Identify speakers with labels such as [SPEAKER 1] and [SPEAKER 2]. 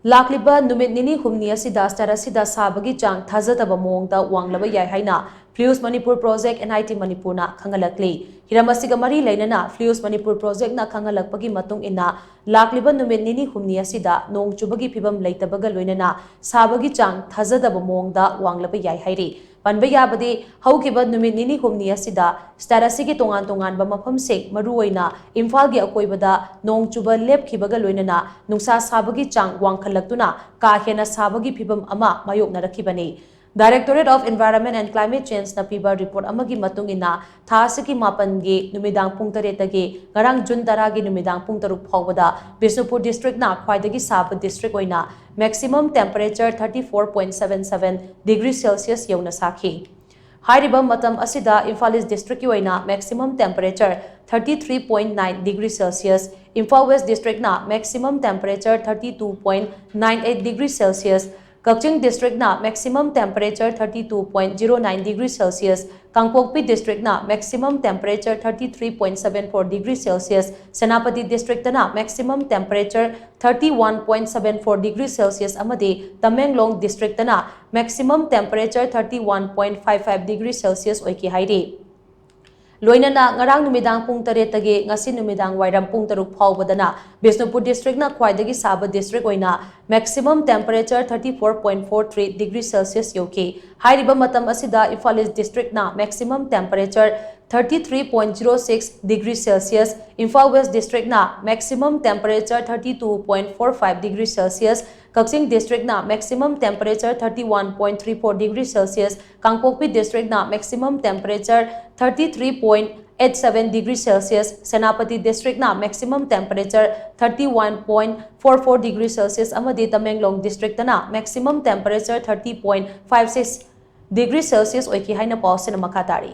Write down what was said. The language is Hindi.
[SPEAKER 1] लाक्लिबा नुमित निनी हुमनी असिदा स्टार असिदा साबगी चांग थाजदब मोंगदा वांगलब याय हाइना फ्लूस मणिपुर प्रोजेक्ट एनआईटी मणिपुर ना खंगलकली हिरम असिगा मरी लेनना फ्लूस मणिपुर प्रोजेक्ट ना खंगलकपगी मतुंग इना लाक्लिबा नुमित निनी हुमनी असिदा नोंग चुबगी फिबम लेतबगा लोइनना साबगी चांग थाजदब मोंगदा वांगलब याय हाइरी पनबा याबदि हौकिबा नुमित निनी हुमनी असिदा स्टार असिगी तोंगान तोंगानबा मफमसे मरुओइना इम्फालगी अकोइबदा नोंग चुबा लेपखिबगा लोइनना नुंसा साबगी चांग वांगखलक्तुना का हेना साबगी फिबम अमा मायोकनरखिबनी directorate of environment and climate change ना पीबा रिपोर्ट अमगी मतुंगिना थासकी मापनगी नुमिदांग पुंग तरेतगी ngarang जून 10 गी नुमिदांग पुंग तरुक फावबदा बिष्णुपुर डिस्ट्रिक्ट ना ख्वाइदगी साब डिस्ट्रिक्ट ओइना मैक्सिमम टेंपरेचर 34.77 डिग्री सेल्सियस यौना साखी हाइरिबा मतम असिदा इम्फाल ईस्ट डिस्ट्रिक्ट की ओइना maximum temperature 33.9 degree Celsius Imphal West district ना maximum temperature 32.98 degree Celsius Kakching district ना maximum temperature 32.09 degree Celsius Kangpokpi district ना maximum temperature 33.74 degree Celsius Senapati district ना मैक्सिमम टेंपरेचर 31.74 डिग्री सेल्सियस अमदे तमेंगलोंग डिस्ट्रिक्ट ना मैक्सिमम टेंपरेचर 31.55 डिग्री सेल्सियस ओइकी हाइरी लोइनना ngarang numidang pung 8 tagi ngasi numidang wairam pung 3 फावबदना बिष्णुपुर डिस्ट्रिक्ट ना ख्वाइदगी साब डिस्ट्रिक्ट ओइना मैक्सिमम टेंपरेचर 34.43 डिग्री सेल्सियस योकी हाइरिबा मतम असिदा इम्फाल ईस्ट डिस्ट्रिक्ट ना maximum temperature 33.06 degree Celsius Imphal West district ना maximum temperature 32.45 degree Celsius Kakching district ना maximum temperature 31.34 degree Celsius Kangpokpi district ना maximum temperature 33.87 degree Celsius Senapati district ना मैक्सिमम टेंपरेचर 31.44 डिग्री सेल्सियस अमदी तमेंगलोंग डिस्ट्रिक्ट ना मैक्सिमम टेंपरेचर 30.56 डिग्री सेल्सियस ओइकी हाइना पाउसिन मखा तारी